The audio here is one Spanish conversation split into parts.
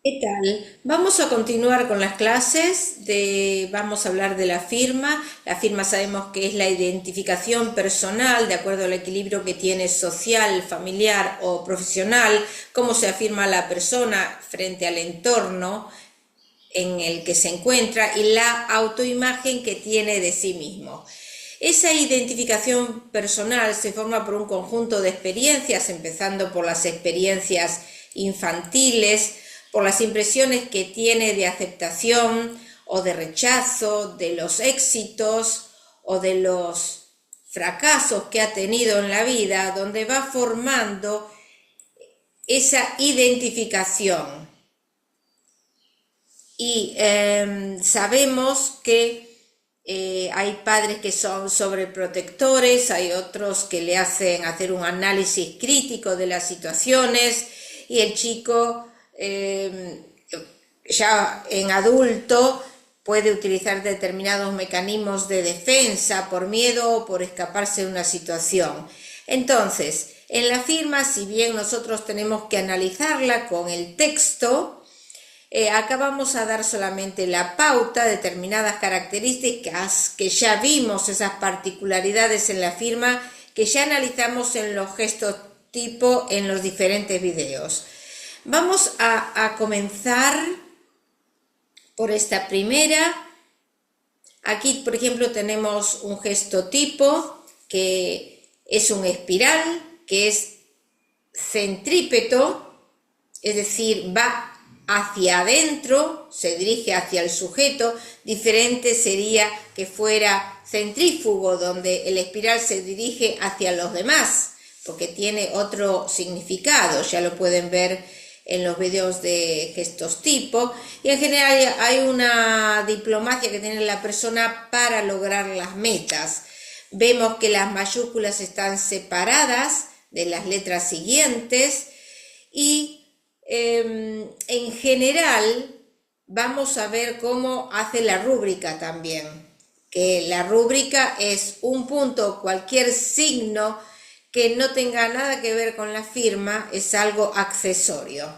¿Qué tal? Vamos a continuar con las clases vamos a hablar de la firma. La firma sabemos que es la identificación personal de acuerdo al equilibrio que tiene social, familiar o profesional, cómo se afirma la persona frente al entorno en el que se encuentra y la autoimagen que tiene de sí mismo. Esa identificación personal se forma por un conjunto de experiencias, empezando por las experiencias infantiles, por las impresiones que tiene de aceptación o de rechazo, de los éxitos o de los fracasos que ha tenido en la vida, donde va formando esa identificación. Y sabemos que hay padres que son sobreprotectores, hay otros que le hacen hacer un análisis crítico de las situaciones y el chico ya en adulto puede utilizar determinados mecanismos de defensa por miedo o por escaparse de una situación. Entonces, en la firma, si bien nosotros tenemos que analizarla con el texto, acá vamos a dar solamente la pauta, determinadas características que ya vimos, esas particularidades en la firma que ya analizamos en los gestos tipo en los diferentes videos. Vamos a comenzar por esta primera. Aquí, por ejemplo, tenemos un gesto tipo que es un espiral, que es centrípeto, es decir, va hacia adentro, se dirige hacia el sujeto. Diferente sería que fuera centrífugo, donde el espiral se dirige hacia los demás, porque tiene otro significado, ya lo pueden ver en los videos de gestos tipo. Y en general hay una diplomacia que tiene la persona para lograr las metas. Vemos que las mayúsculas están separadas de las letras siguientes y en general vamos a ver cómo hace la rúbrica también, que la rúbrica es un punto, cualquier signo que no tenga nada que ver con la firma, es algo accesorio.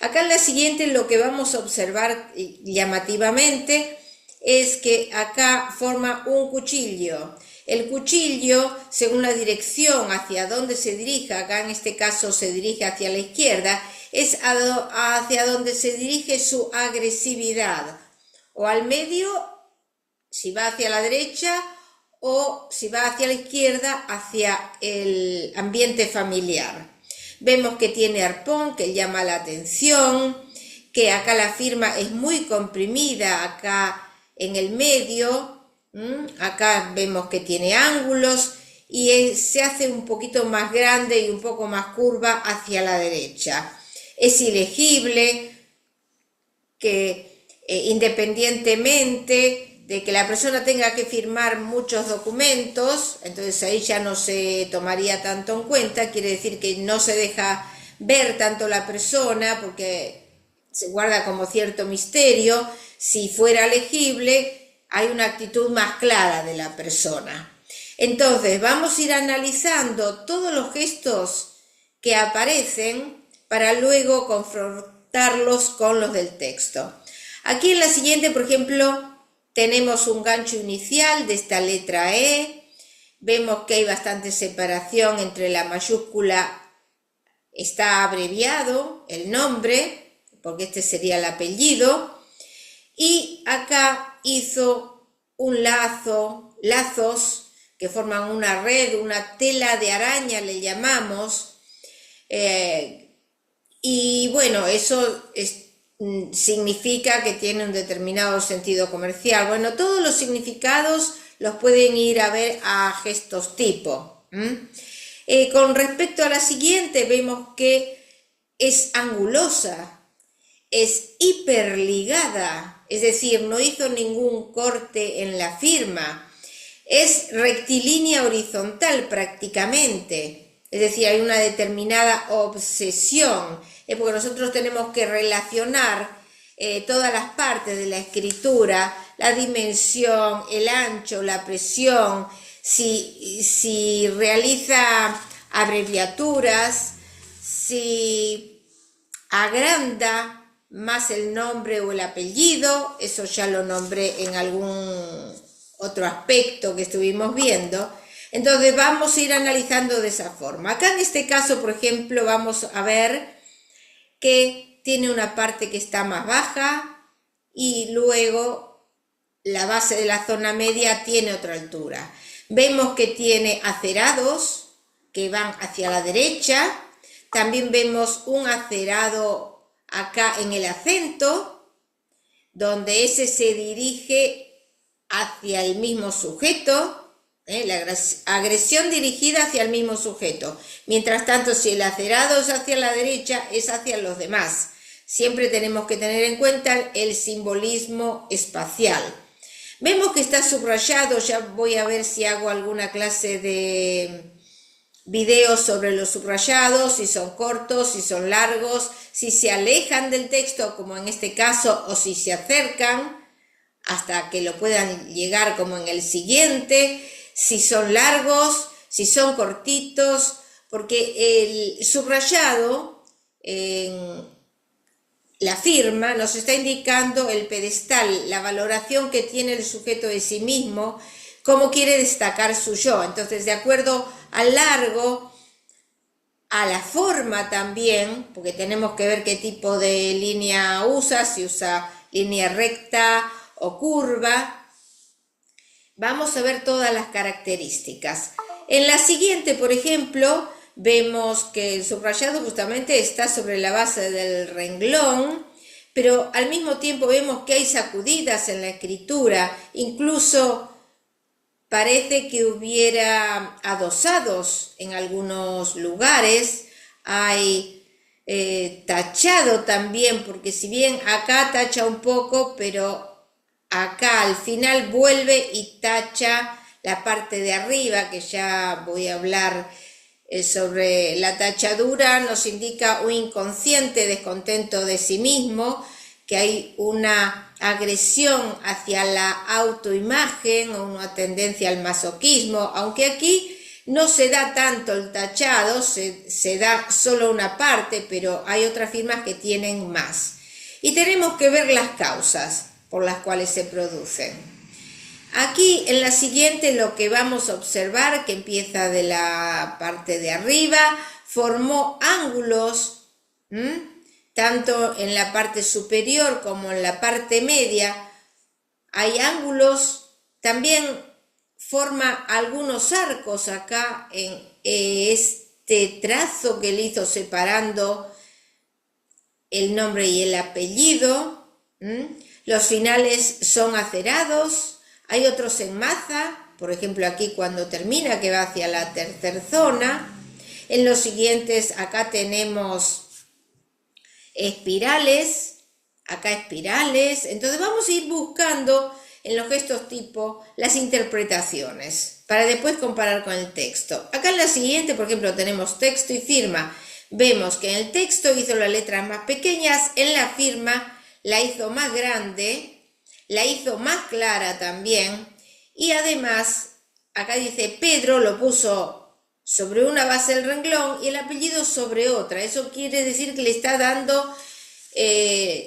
Acá en la siguiente lo que vamos a observar llamativamente es que acá forma un cuchillo. El cuchillo, según la dirección hacia donde se dirija, acá en este caso se dirige hacia la izquierda, es hacia donde se dirige su agresividad, o al medio si va hacia la derecha, o si va hacia la izquierda hacia el ambiente familiar. Vemos que tiene arpón, que llama la atención, que acá la firma es muy comprimida, acá en el medio, acá vemos que tiene ángulos y se hace un poquito más grande y un poco más curva hacia la derecha. Es ilegible, que independientemente de que la persona tenga que firmar muchos documentos, entonces ahí ya no se tomaría tanto en cuenta, quiere decir que no se deja ver tanto la persona porque se guarda como cierto misterio. Si fuera legible, hay una actitud más clara de la persona. Entonces vamos a ir analizando todos los gestos que aparecen para luego confrontarlos con los del texto. Aquí en la siguiente, por ejemplo, tenemos un gancho inicial de esta letra E. Vemos que hay bastante separación entre la mayúscula, está abreviado el nombre, porque este sería el apellido, y acá hizo un lazos que forman una red, una tela de araña le llamamos, y bueno, eso significa que tiene un determinado sentido comercial. Bueno, todos los significados los pueden ir a ver a gestos tipo. Con respecto a la siguiente, vemos que es angulosa, es hiperligada, es decir, no hizo ningún corte en la firma, es rectilínea horizontal prácticamente, es decir, hay una determinada obsesión, porque nosotros tenemos que relacionar todas las partes de la escritura, la dimensión, el ancho, la presión, si realiza abreviaturas, si agranda más el nombre o el apellido, eso ya lo nombré en algún otro aspecto que estuvimos viendo. Entonces vamos a ir analizando de esa forma. Acá en este caso, por ejemplo, vamos a ver que tiene una parte que está más baja y luego la base de la zona media tiene otra altura. Vemos que tiene acerados que van hacia la derecha. También vemos un acerado acá en el acento, donde ese se dirige hacia el mismo sujeto. La agresión dirigida hacia el mismo sujeto. Mientras tanto, si el acerado es hacia la derecha, es hacia los demás. Siempre tenemos que tener en cuenta el simbolismo espacial. Vemos que está subrayado, ya voy a ver si hago alguna clase de videos sobre los subrayados, si son cortos, si son largos, si se alejan del texto, como en este caso, o si se acercan hasta que lo puedan llegar como en el siguiente, si son largos, si son cortitos, porque el subrayado en la firma nos está indicando el pedestal, la valoración que tiene el sujeto de sí mismo, cómo quiere destacar su yo. Entonces, de acuerdo al largo, a la forma también, porque tenemos que ver qué tipo de línea usa, si usa línea recta o curva, vamos a ver todas las características. En la siguiente, por ejemplo, vemos que el subrayado justamente está sobre la base del renglón, pero al mismo tiempo vemos que hay sacudidas en la escritura, incluso parece que hubiera adosados en algunos lugares, hay tachado también, porque si bien acá tacha un poco, pero acá al final vuelve y tacha la parte de arriba, que ya voy a hablar sobre la tachadura. Nos indica un inconsciente descontento de sí mismo, que hay una agresión hacia la autoimagen o una tendencia al masoquismo, aunque aquí no se da tanto el tachado, se da solo una parte, pero hay otras firmas que tienen más. Y tenemos que ver las causas por las cuales se producen. Aquí en la siguiente lo que vamos a observar, que empieza de la parte de arriba, formó ángulos, tanto en la parte superior como en la parte media, hay ángulos, también forma algunos arcos acá en este trazo que le hizo separando el nombre y el apellido. Los finales son acerados, hay otros en maza, por ejemplo aquí cuando termina que va hacia la tercera zona. En los siguientes acá tenemos espirales, acá espirales. Entonces vamos a ir buscando en los gestos tipo las interpretaciones para después comparar con el texto. Acá en la siguiente, por ejemplo, tenemos texto y firma. Vemos que en el texto hizo las letras más pequeñas, en la firma la hizo más grande, la hizo más clara también, y además acá dice Pedro lo puso sobre una base del renglón y el apellido sobre otra. Eso quiere decir que le está dando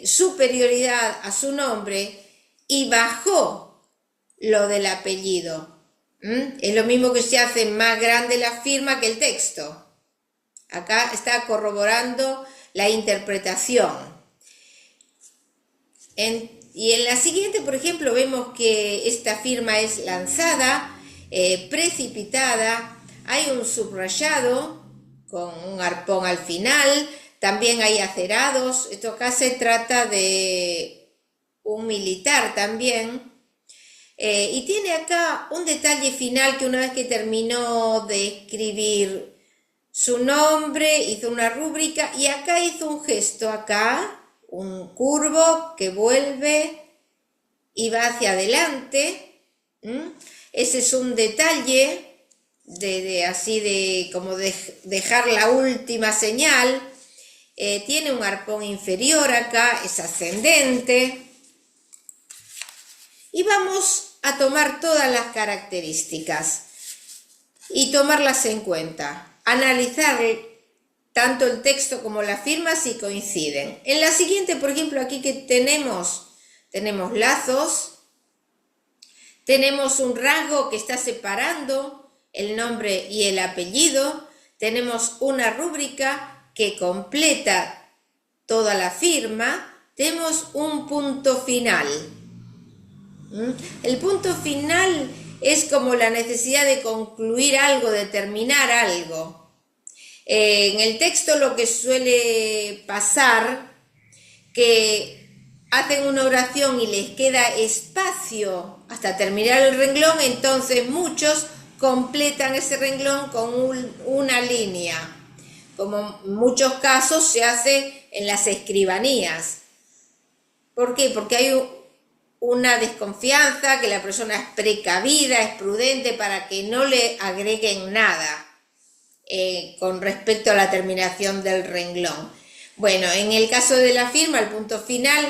superioridad a su nombre y bajó lo del apellido. Es lo mismo que se hace más grande la firma que el texto. Acá está corroborando la interpretación. Y en la siguiente, por ejemplo, vemos que esta firma es lanzada, precipitada, hay un subrayado con un arpón al final, también hay acerados. Esto acá se trata de un militar también. Y tiene acá un detalle final que una vez que terminó de escribir su nombre, hizo una rúbrica y acá hizo un gesto, acá, un curvo que vuelve y va hacia adelante. Ese es un detalle como dejar la última señal. Tiene un arpón inferior acá, es ascendente. Y vamos a tomar todas las características y tomarlas en cuenta. Analizar tanto el texto como la firma sí coinciden. En la siguiente, por ejemplo, aquí que tenemos lazos, tenemos un rasgo que está separando el nombre y el apellido, tenemos una rúbrica que completa toda la firma, tenemos un punto final. El punto final es como la necesidad de concluir algo, de terminar algo. En el texto lo que suele pasar, que hacen una oración y les queda espacio hasta terminar el renglón, entonces muchos completan ese renglón con una línea, como en muchos casos se hace en las escribanías. ¿Por qué? Porque hay una desconfianza, que la persona es precavida, es prudente para que no le agreguen nada con respecto a la terminación del renglón. Bueno, en el caso de la firma, el punto final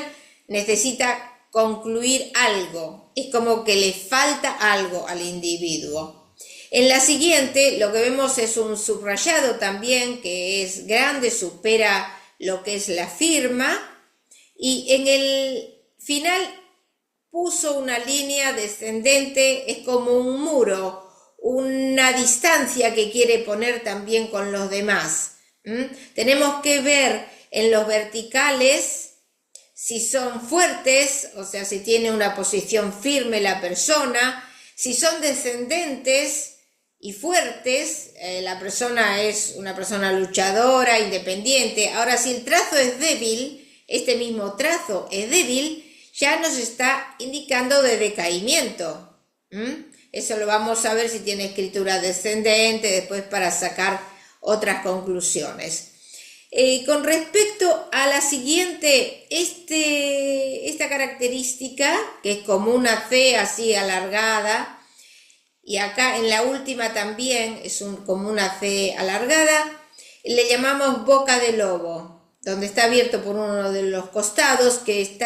necesita concluir algo, es como que le falta algo al individuo. En la siguiente lo que vemos es un subrayado también, que es grande, supera lo que es la firma, y en el final puso una línea descendente, es como un muro, una distancia que quiere poner también con los demás. Tenemos que ver en los verticales si son fuertes, o sea, si tiene una posición firme la persona, si son descendentes y fuertes, la persona es una persona luchadora, independiente. Ahora, si el trazo es débil, este mismo trazo es débil, ya nos está indicando de decaimiento. Eso lo vamos a ver si tiene escritura descendente, después para sacar otras conclusiones. Con respecto a la siguiente, esta característica, que es como una C así alargada, y acá en la última también es como una C alargada, le llamamos boca de lobo, donde está abierto por uno de los costados, que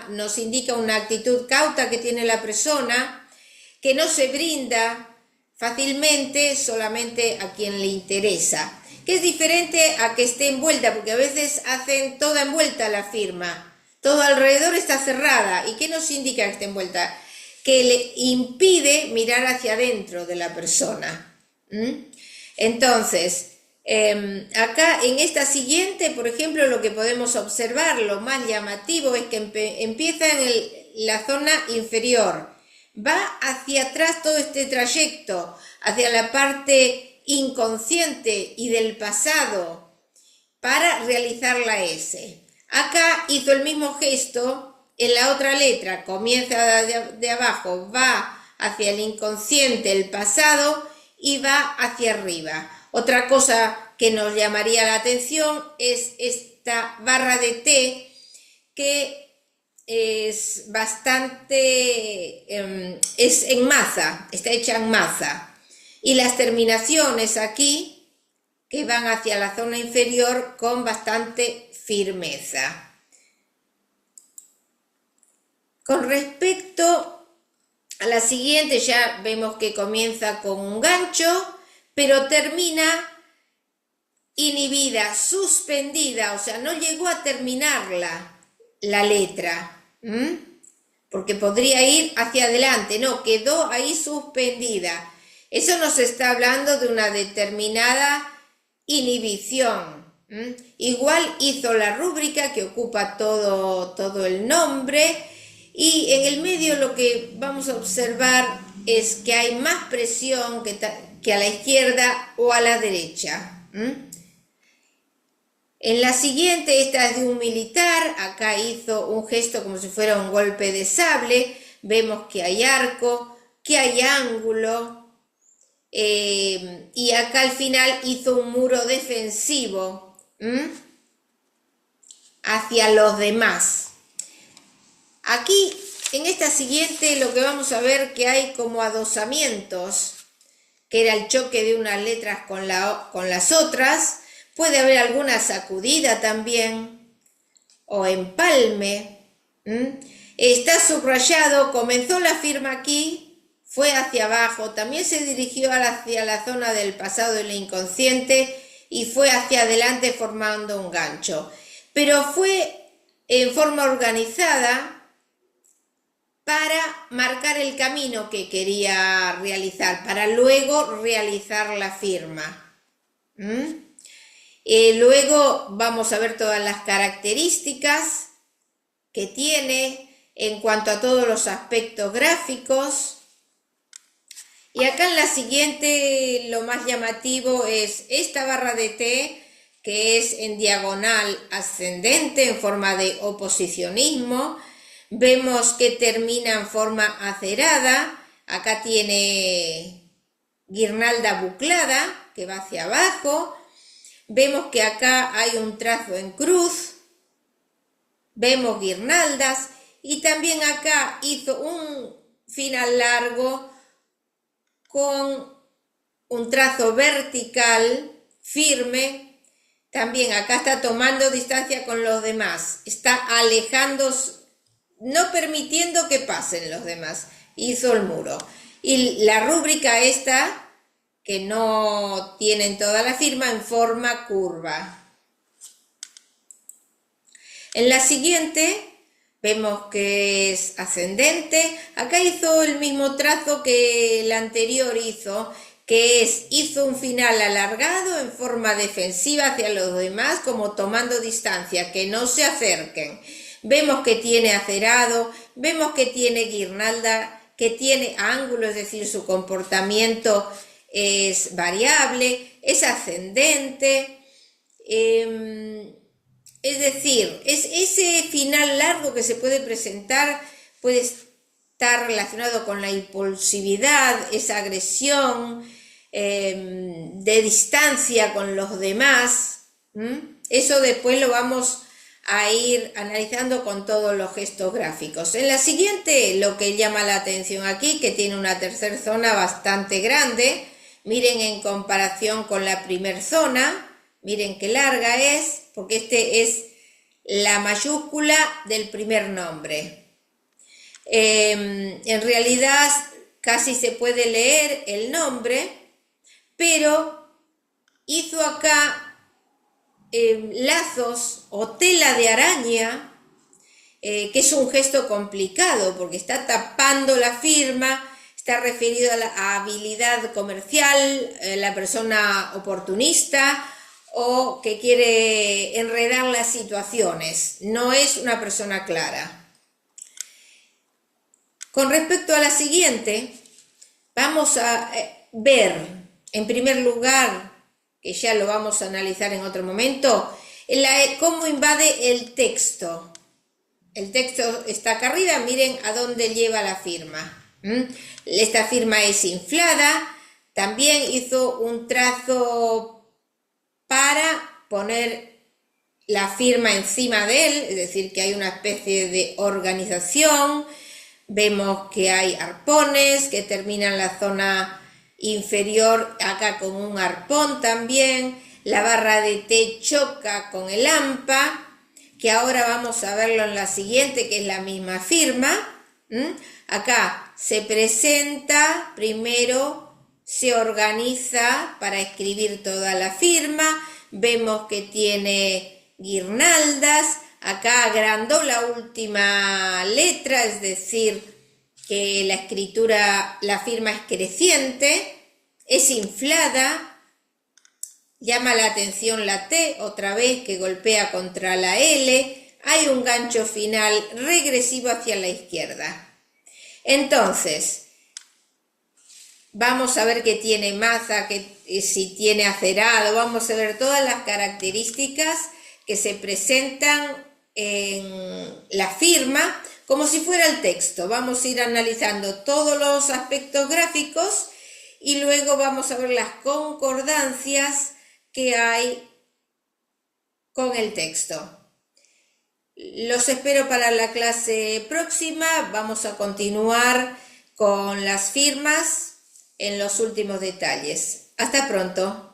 nos indica una actitud cauta que tiene la persona, que no se brinda fácilmente solamente a quien le interesa, que es diferente a que esté envuelta, porque a veces hacen toda envuelta la firma, todo alrededor está cerrada. ¿Y qué nos indica que está envuelta? Que le impide mirar hacia adentro de la persona. Entonces, acá en esta siguiente, por ejemplo, lo que podemos observar, lo más llamativo, es que empieza en la zona inferior, va hacia atrás todo este trayecto, hacia la parte inconsciente y del pasado, para realizar la S. Acá hizo el mismo gesto en la otra letra, comienza de abajo, va hacia el inconsciente, el pasado, y va hacia arriba. Otra cosa que nos llamaría la atención es esta barra de T, que es bastante, es en maza, está hecha en maza. Y las terminaciones aquí, que van hacia la zona inferior con bastante firmeza. Con respecto a la siguiente, ya vemos que comienza con un gancho, pero termina inhibida, suspendida, o sea, no llegó a terminarla la letra, porque podría ir hacia adelante, no, quedó ahí suspendida. Eso nos está hablando de una determinada inhibición. Igual hizo la rúbrica que ocupa todo el nombre, y en el medio lo que vamos a observar es que hay más presión que a la izquierda o a la derecha. En la siguiente, esta es de un militar, acá hizo un gesto como si fuera un golpe de sable, vemos que hay arco, que hay ángulo, y acá al final hizo un muro defensivo hacia los demás. Aquí en esta siguiente lo que vamos a ver que hay como adosamientos, que era el choque de unas letras con las otras. Puede haber alguna sacudida también o empalme. Está subrayado, comenzó la firma aquí, fue hacia abajo, también se dirigió hacia la zona del pasado y el inconsciente, y fue hacia adelante formando un gancho. Pero fue en forma organizada para marcar el camino que quería realizar, para luego realizar la firma. Luego vamos a ver todas las características que tiene en cuanto a todos los aspectos gráficos. Y acá en la siguiente lo más llamativo es esta barra de T, que es en diagonal ascendente en forma de oposicionismo. Vemos que termina en forma acerada. Acá tiene guirnalda buclada que va hacia abajo. Vemos que acá hay un trazo en cruz. Vemos guirnaldas. Y también acá hizo un final largo con un trazo vertical firme. También acá está tomando distancia con los demás. Está alejándose, no permitiendo que pasen los demás. Hizo el muro. Y la rúbrica esta, que no tienen toda la firma, en forma curva. En la siguiente vemos que es ascendente. Acá hizo el mismo trazo que el anterior hizo, que hizo un final alargado en forma defensiva hacia los demás, como tomando distancia, que no se acerquen. Vemos que tiene acerado, vemos que tiene guirnalda, que tiene ángulo, es decir, su comportamiento es variable, es ascendente. Es decir, ese final largo que se puede presentar puede estar relacionado con la impulsividad, esa agresión, de distancia con los demás. Eso después lo vamos a ir analizando con todos los gestos gráficos. En la siguiente, lo que llama la atención aquí, que tiene una tercera zona bastante grande. Miren en comparación con la primera zona. Miren qué larga es, porque este es la mayúscula del primer nombre. En realidad casi se puede leer el nombre, pero hizo acá lazos o tela de araña, que es un gesto complicado porque está tapando la firma, está referido a la habilidad comercial, la persona oportunista, o que quiere enredar las situaciones, no es una persona clara. Con respecto a la siguiente, vamos a ver, en primer lugar, que ya lo vamos a analizar en otro momento, cómo invade el texto. El texto está acá arriba, miren a dónde lleva la firma. Esta firma es inflada, también hizo un trazo para poner la firma encima de él, es decir, que hay una especie de organización. Vemos que hay arpones que terminan la zona inferior acá con un arpón también. La barra de T choca con el AMPA, que ahora vamos a verlo en la siguiente, que es la misma firma. Acá se presenta primero, se organiza para escribir toda la firma. Vemos que tiene guirnaldas. Acá agrandó la última letra, es decir, que la escritura, la firma es creciente, es inflada. Llama la atención la T, otra vez que golpea contra la L. Hay un gancho final regresivo hacia la izquierda. Entonces, vamos a ver que tiene maza, que si tiene acerado, vamos a ver todas las características que se presentan en la firma, como si fuera el texto. Vamos a ir analizando todos los aspectos gráficos y luego vamos a ver las concordancias que hay con el texto. Los espero para la clase próxima. Vamos a continuar con las firmas en los últimos detalles. Hasta pronto.